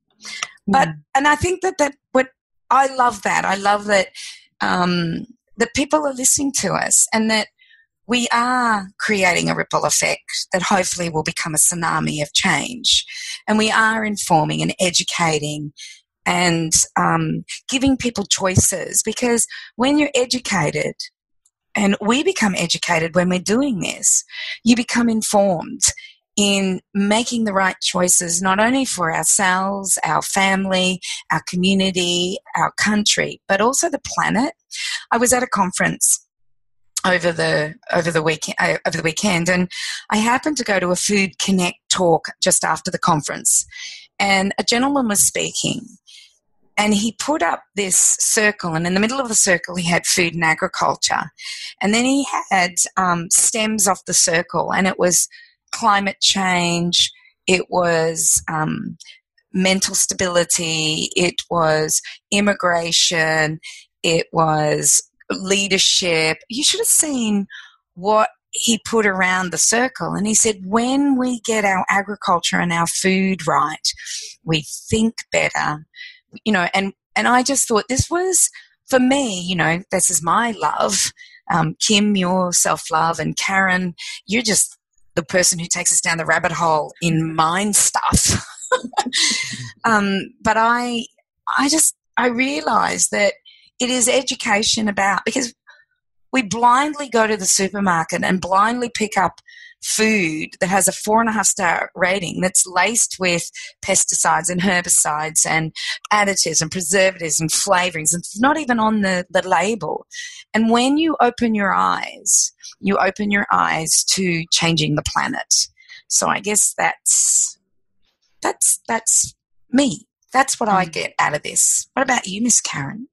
And I think I love that. I love that that people are listening to us, and that we are creating a ripple effect that hopefully will become a tsunami of change. And we are informing and educating and giving people choices, because when you're educated, and we become educated when we're doing this, you become informed in making the right choices, not only for ourselves, our family, our community, our country, but also the planet. I was at a conference over the weekend, and I happened to go to a Food Connect talk just after the conference, and a gentleman was speaking. And he put up this circle, and in the middle of the circle he had food and agriculture. And then he had stems off the circle, and it was climate change, it was mental stability, it was immigration, it was leadership. You should have seen what he put around the circle. And he said, when we get our agriculture and our food right, we think better, and I just thought this was, for me, this is my love. Kim, your self-love, and Karen, you're just the person who takes us down the rabbit hole in mind stuff. But I realized that it is education because we blindly go to the supermarket and blindly pick up food that has a 4.5-star rating that's laced with pesticides and herbicides and additives and preservatives and flavorings, and it's not even on the label. And when you open your eyes to changing the planet. So I guess that's me. That's what I get out of this. What about you, Miss Karen?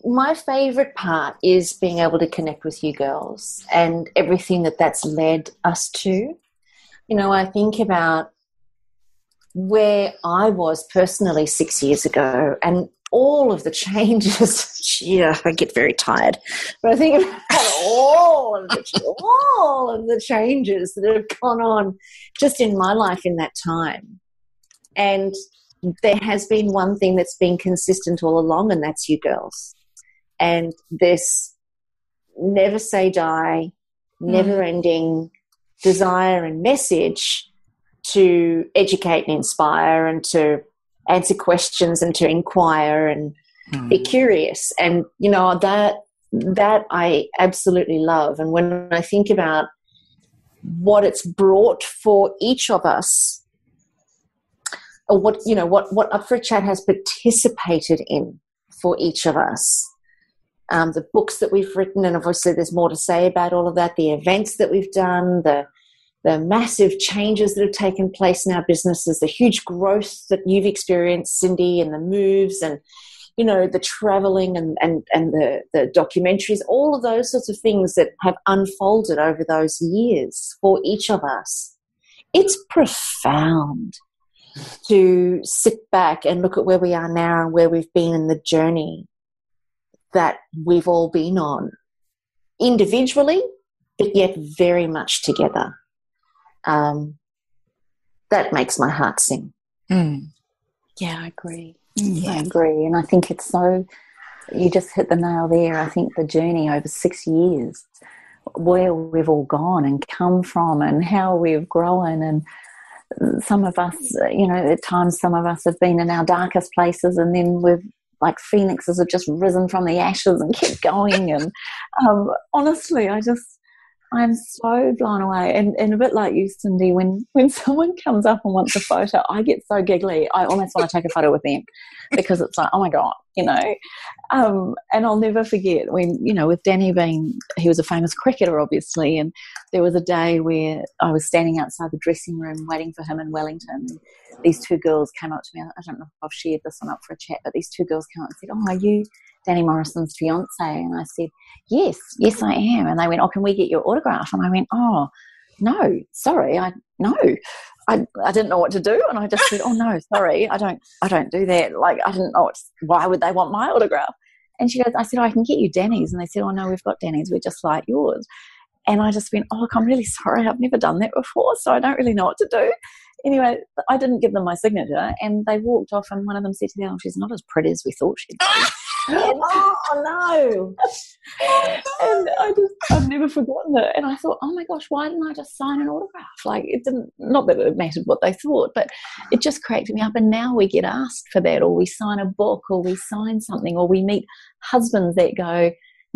My favorite part is being able to connect with you girls and everything that's led us to. I think about where I was personally 6 years ago and all of the changes. Yeah, I get very tired. But I think about all of the changes that have gone on just in my life in that time. And there has been one thing that's been consistent all along, and that's you girls. And this never say die, never-ending desire and message to educate and inspire and to answer questions and to inquire and be curious. And, that I absolutely love. And when I think about what it's brought for each of us, or what Up for a Chat has participated in for each of us. The books that we've written, and obviously there's more to say about all of that, the events that we've done, the massive changes that have taken place in our businesses, the huge growth that you've experienced, Cindy, and the moves and, the traveling and the documentaries, all of those sorts of things that have unfolded over those years for each of us. It's profound to sit back and look at where we are now and where we've been in the journey that we've all been on individually, but yet very much together. That makes my heart sing. Yeah, I agree. Yeah. I agree. And I think it's you just hit the nail there. I think the journey over 6 years, where we've all gone and come from and how we've grown, and some of us, at times some of us have been in our darkest places, and then we've, like phoenixes, have just risen from the ashes and kept going. And honestly, I'm so blown away. And a bit like you, Cindy, when someone comes up and wants a photo, I get so giggly. I almost want to take a photo with them because it's like, oh my God, and I'll never forget when, with Danny he was a famous cricketer, obviously. And there was a day where I was standing outside the dressing room waiting for him in Wellington. And these two girls came up to me. I don't know if I've shared this one Up for a Chat, but these two girls came up and said, "Oh, are you Danny Morrison's fiance?" And I said, yes, I am. And they went, "Oh, can we get your autograph?" And I went, "Oh, no, sorry, I didn't know what to do." And I just said, "Oh no, sorry, I don't do that. Like, I didn't know why would they want my autograph?" And I said, "I can get you Danny's." And they said, "Oh no, we've got Danny's, we're just like yours." And I just went, "Oh, look, I'm really sorry, I've never done that before, so I don't really know what to do." Anyway, I didn't give them my signature, and they walked off, and one of them said to the other, "She's not as pretty as we thought she'd be." Oh no! And I've never forgotten it. And I thought, oh my gosh, why didn't I just sign an autograph? Like, it didn't, not that it mattered what they thought, but it just cracked me up. And now we get asked for that, or we sign a book, or we sign something, or we meet husbands that go,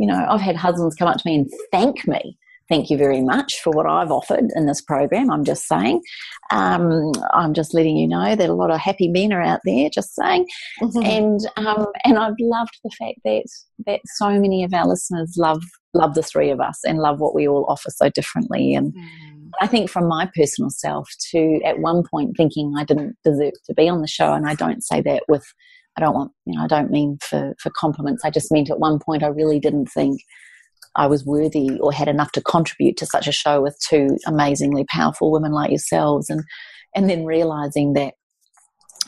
I've had husbands come up to me and thank me. "Thank you very much for what I've offered in this program. I'm just saying, I'm just letting you know that a lot of happy men are out there, just saying." And I've loved the fact that so many of our listeners love the three of us and love what we all offer so differently. And I think from my personal self to at one point thinking I didn't deserve to be on the show, and I don't say that I don't mean for compliments. I just meant at one point I really didn't think I was worthy or had enough to contribute to such a show with two amazingly powerful women like yourselves, and then realizing that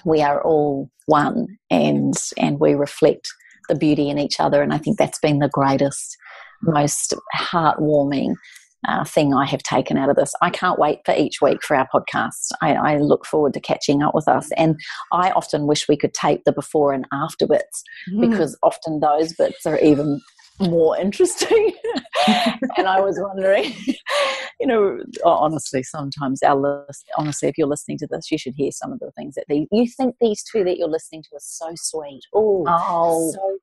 we are all one, and we reflect the beauty in each other. And I think that's been the greatest, most heartwarming thing I have taken out of this. I can't wait for each week for our podcast. I look forward to catching up with us. And I often wish we could tape the before and after bits, because often those bits are even more interesting. And I was wondering, honestly, sometimes honestly, if you're listening to this, you should hear some of the things that you think these two that you're listening to are so sweet. Oh, so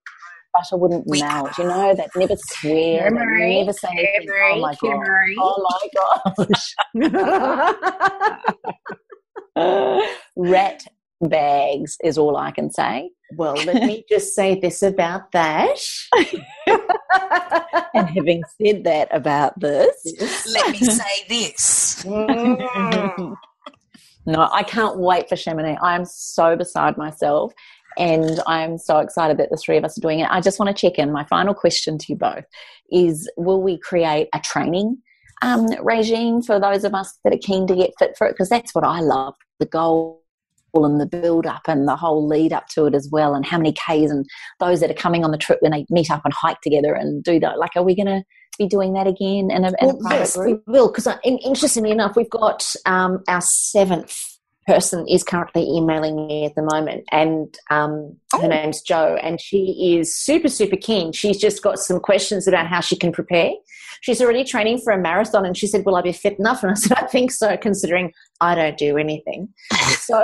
butter wouldn't melt, that never swear, never say anything. Oh my gosh. Rat bags is all I can say. Well, let me just say this about that. And having said that about this, let me say this. No, I can't wait for Chamonix. I am so beside myself, and I'm so excited that the three of us are doing it. I just want to check in. My final question to you both is, will we create a training regime for those of us that are keen to get fit for it? Because that's what I love, the goal and the build up and the whole lead up to it as well, and how many Ks, and those that are coming on the trip when they meet up and hike together and do that. Like, are we going to be doing that again in a private yes, group? we will, because interestingly enough, we've got our seventh person is currently emailing me at the moment, and her name's Jo, and she is super, super keen. She's just got some questions about how she can prepare. She's already training for a marathon, and she said, will I be fit enough? And I said, I think so, considering I don't do anything. So,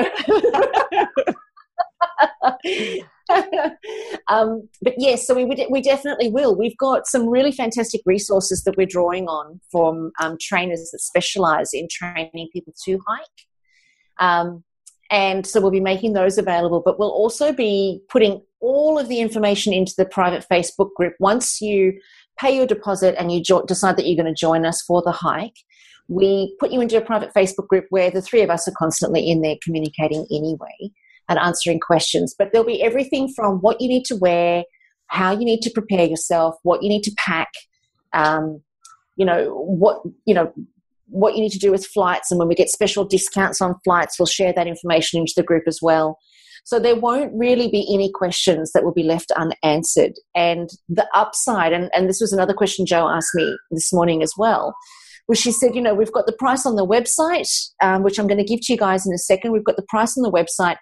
but yes, so we definitely will. We've got some really fantastic resources that we're drawing on from trainers that specialise in training people to hike. And so we'll be making those available, but we'll also be putting all of the information into the private Facebook group. Once you pay your deposit and you decide that you're going to join us for the hike, we put you into a private Facebook group where the three of us are constantly in there communicating anyway and answering questions. But there'll be everything from what you need to wear, how you need to prepare yourself, what you need to pack, what you need to do with flights, and when we get special discounts on flights, we'll share that information into the group as well. So there won't really be any questions that will be left unanswered. And the upside, and this was another question Jo asked me this morning as well, was she said, we've got the price on the website, which I'm going to give to you guys in a second. We've got the price on the website.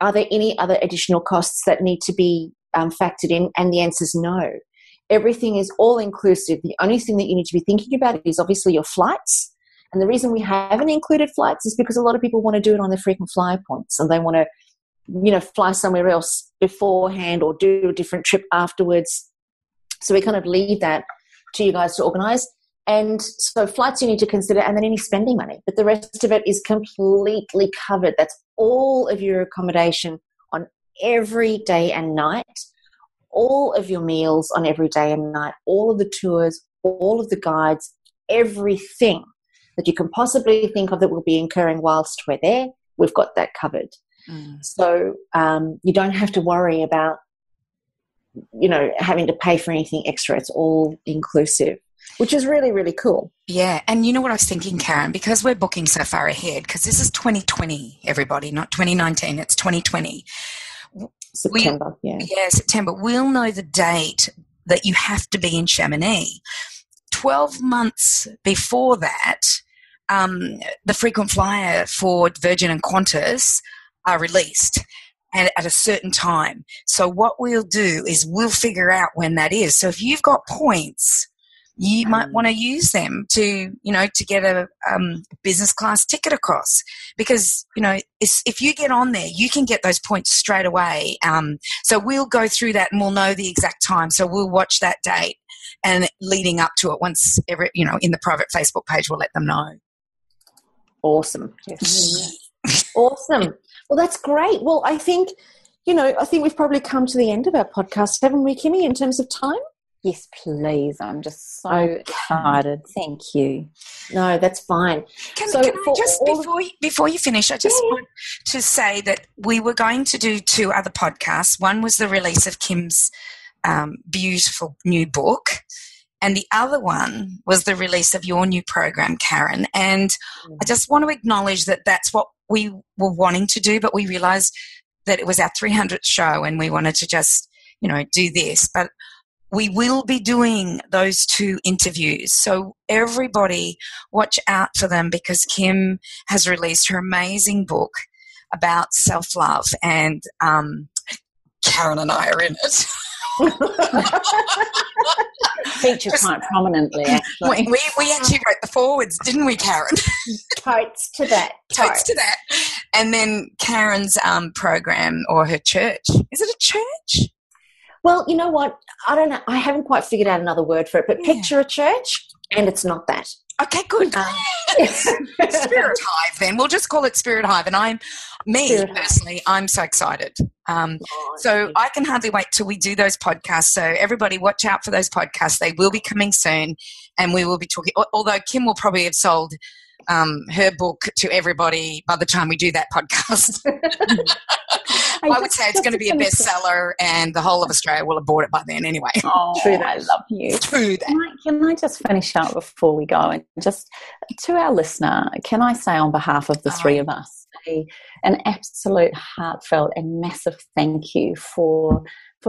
Are there any other additional costs that need to be factored in? And the answer is no. Everything is all inclusive. The only thing that you need to be thinking about is obviously your flights. And the reason we haven't included flights is because a lot of people want to do it on their frequent flyer points, and they want to, fly somewhere else beforehand or do a different trip afterwards. So we kind of leave that to you guys to organise. And so flights you need to consider, and then any spending money. But the rest of it is completely covered. That's all of your accommodation on every day and night, all of your meals on every day and night, all of the tours, all of the guides, everything that you can possibly think of that will be incurring whilst we're there, we've got that covered. So you don't have to worry about, having to pay for anything extra. It's all inclusive, which is really, really cool. Yeah, and you know what I was thinking, Karen, because we're booking so far ahead, because this is 2020, everybody, not 2019, it's 2020. September, September. We'll know the date that you have to be in Chamonix. 12 months before that, the frequent flyer for Virgin and Qantas are released and at a certain time. So what we'll do is we'll figure out when that is. So if you've got points, you might want to use them to get a business class ticket across, because, if you get on there, you can get those points straight away. So we'll go through that and we'll know the exact time. So we'll watch that date, and leading up to it, once in the private Facebook page, we'll let them know. Awesome. Yes. Awesome. Well, that's great. Well, I think we've probably come to the end of our podcast, haven't we, Kimmy, in terms of time? Yes, please. I'm just so excited. Thank you. No, that's fine. Before you finish, I just want to say that we were going to do 2 other podcasts. One was the release of Kim's beautiful new book, And the other one was the release of your new program, Karen. And I just want to acknowledge that that's what we were wanting to do, but we realized that it was our 300th show and we wanted to just, do this. But we will be doing those 2 interviews. So everybody watch out for them, because Kim has released her amazing book about self-love, and Karen and I are in it. Feature quite prominently, actually. We actually wrote the forwards, didn't we, Karen? Totes to that. Totes to that. And then Karen's program, or her church. Is it a church? Well, you know what? I don't know. I haven't quite figured out another word for it, but picture a church, and it's not that. Okay, good. Spirit Hive, then. We'll just call it Spirit Hive. And personally, I'm so excited. So I can hardly wait till we do those podcasts. So everybody watch out for those podcasts. They will be coming soon, and we will be talking. Although Kim will probably have sold her book to everybody by the time we do that podcast. I would say it's going to be a bestseller, and the whole of Australia will have bought it by then anyway. Oh, true that. I love you. True that. Can I just finish up before we go? And just to our listener, can I say on behalf of the 3 of us, an absolute heartfelt and massive thank you for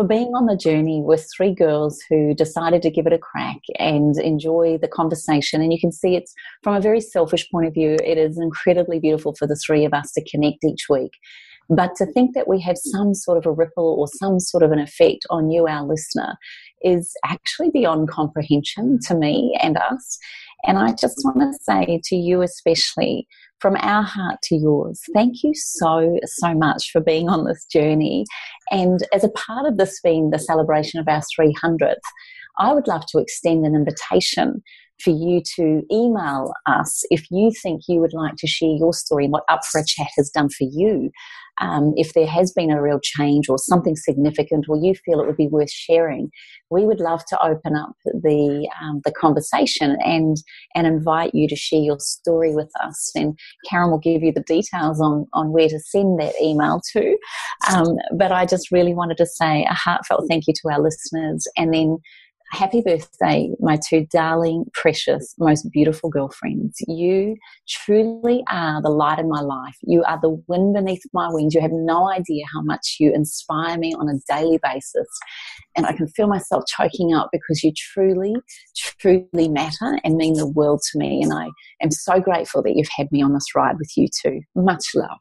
being on the journey with 3 girls who decided to give it a crack and enjoy the conversation. And you can see it's from a very selfish point of view, it is incredibly beautiful for the 3 of us to connect each week. But to think that we have some sort of a ripple or some sort of an effect on you, our listener, is actually beyond comprehension to me and us. And I just want to say to you especially, from our heart to yours, thank you so, so much for being on this journey. And as a part of this being the celebration of our 300th, I would love to extend an invitation for you to email us if you think you would like to share your story and what Up for a Chat has done for you. If there has been a real change or something significant, or you feel it would be worth sharing, we would love to open up the conversation and invite you to share your story with us. And Karen will give you the details on where to send that email to. But I just really wanted to say a heartfelt thank you to our listeners, and then happy birthday, my 2 darling, precious, most beautiful girlfriends. You truly are the light in my life. You are the wind beneath my wings. You have no idea how much you inspire me on a daily basis. And I can feel myself choking up because you truly, truly matter and mean the world to me. And I am so grateful that you've had me on this ride with you too. Much love.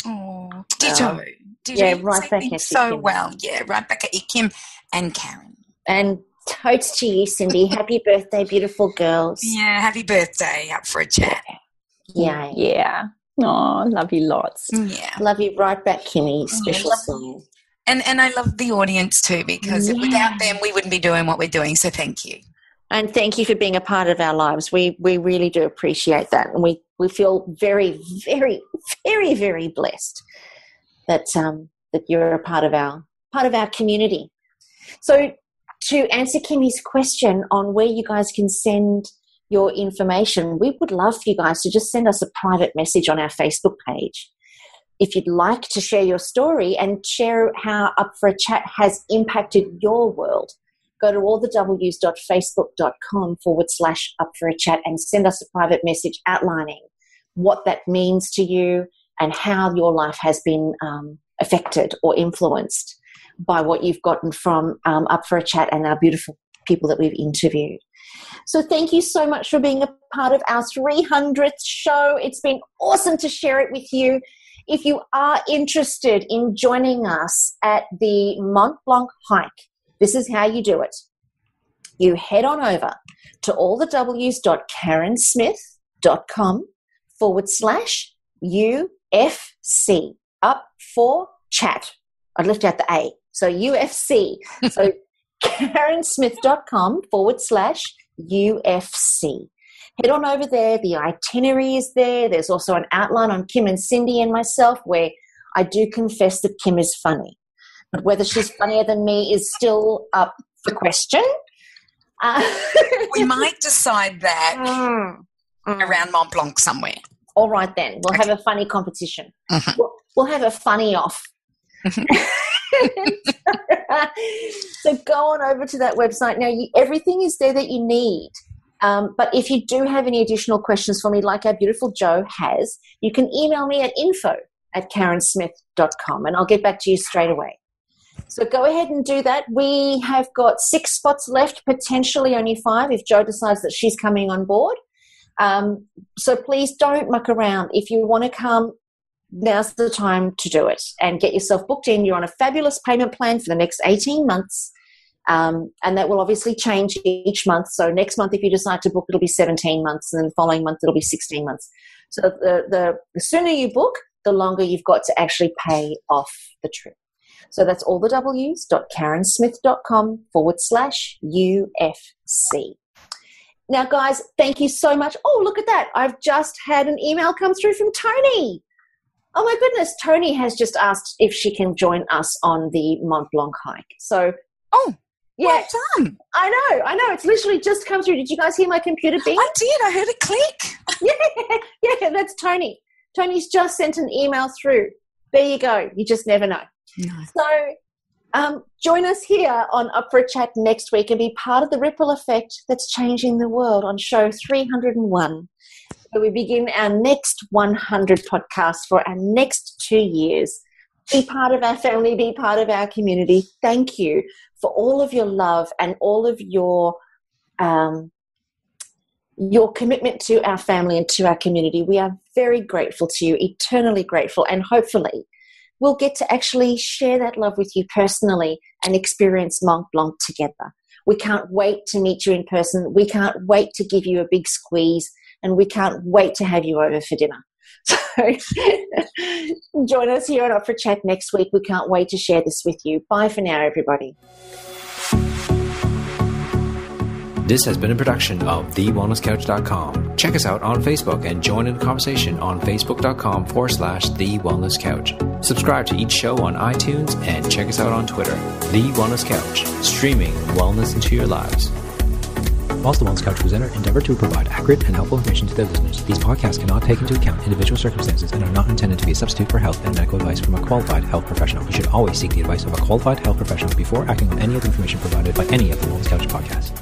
Oh, ditto. Yeah, right back at you, so Kim. well. Yeah, right back at you, Kim and Karen. And totes to you, Cindy. Happy birthday, beautiful girls. Yeah, happy birthday, Up for a Chat. Yay. Yeah. Oh, love you lots. Yeah. Love you right back, Kimmy. Special song. And I love the audience too, because without them we wouldn't be doing what we're doing. So thank you. And thank you for being a part of our lives. We really do appreciate that. And we feel very, very, very, very blessed that that you're a part of our community. So to answer Kimmy's question on where you guys can send your information, we would love for you guys to just send us a private message on our Facebook page. If you'd like to share your story and share how Up for a Chat has impacted your world, go to allthews.facebook.com/Up for a Chat and send us a private message outlining what that means to you and how your life has been affected or influenced by what you've gotten from Up for a Chat and our beautiful people that we've interviewed. So thank you so much for being a part of our 300th show. It's been awesome to share it with you. If you are interested in joining us at the Mont Blanc hike, this is how you do it. You head on over to allthews.karensmith.com/UFC, Up for Chat. I left out the A. So UFC. So karensmith.com/UFC. Head on over there. The itinerary is there. There's also an outline on Kim and Cindy and myself, where I do confess that Kim is funny. But whether she's funnier than me is still up for question. We might decide that around Mont Blanc somewhere. All right then. We'll have a funny competition. Mm-hmm. We'll have a funny off. So go on over to that website. Now, everything is there that you need. But if you do have any additional questions for me, like our beautiful Jo has, you can email me at info@karensmith.com, and I'll get back to you straight away. So go ahead and do that. We have got 6 spots left, potentially only 5 if Jo decides that she's coming on board. So please don't muck around. If you want to come, now's the time to do it and get yourself booked in. You're on a fabulous payment plan for the next 18 months. And that will obviously change each month. So next month, if you decide to book, it'll be 17 months, and then the following month, it'll be 16 months. So the sooner you book, the longer you've got to actually pay off the trip. So that's all the w's.karensmith.com/UFC. Now, guys, thank you so much. Oh, look at that. I've just had an email come through from Tony. Oh, my goodness. Tony has just asked if she can join us on the Mont Blanc hike. So, yeah. Well done. I know. It's literally just come through. Did you guys hear my computer beep? I did. I heard a click. Yeah, that's Tony. Tony's just sent an email through. There you go. You just never know. Nice. So join us here on Up for a Chat next week and be part of the ripple effect that's changing the world on show 301. So we begin our next 100 podcasts for our next 2 years. Be part of our family, be part of our community. Thank you for all of your love and all of your commitment to our family and to our community. We are very grateful to you, eternally grateful, and hopefully we'll get to actually share that love with you personally and experience Mont Blanc together. We can't wait to meet you in person. We can't wait to give you a big squeeze, and we can't wait to have you over for dinner. So join us here on Up for Chat next week. We can't wait to share this with you. Bye for now, everybody. This has been a production of TheWellnessCouch.com. Check us out on Facebook and join in the conversation on Facebook.com/TheWellnessCouch. Subscribe to each show on iTunes and check us out on Twitter. The Wellness Couch, streaming wellness into your lives. Whilst the Wellness Couch presenter endeavor to provide accurate and helpful information to their listeners, these podcasts cannot take into account individual circumstances and are not intended to be a substitute for health and medical advice from a qualified health professional. You should always seek the advice of a qualified health professional before acting on any of the information provided by any of the Wellness Couch podcasts.